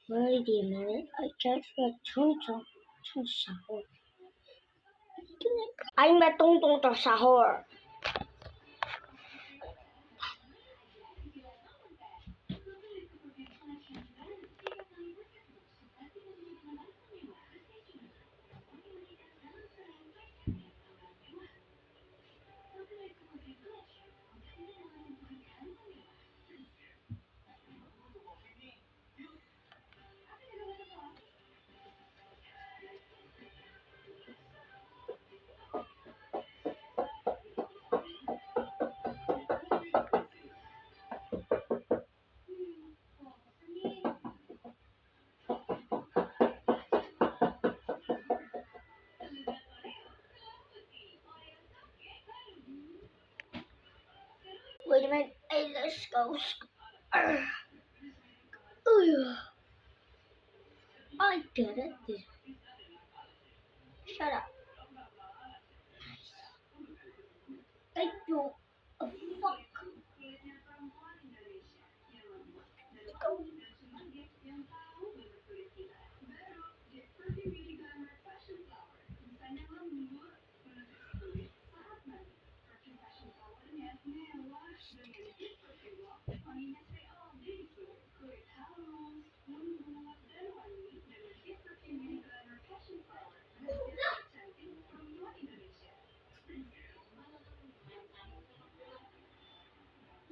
Wait a minute, I just read to sahur. Anh mà tung tung to sahur. Wait a minute, hey, let's go. I did it. Shut up. I do a fuck. Go.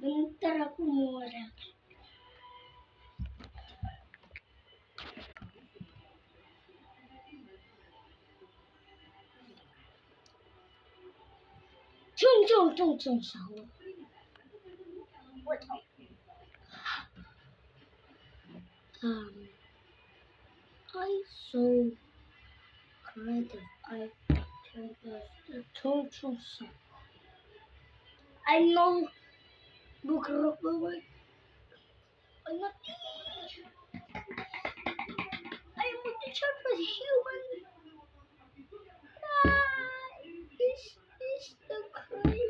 Bentar aku mau reaksi. Cung sahur. What? I so creative. I turned the total sahur. I know. Look up the way. I'm not. I am with the church was human. This is the crazy.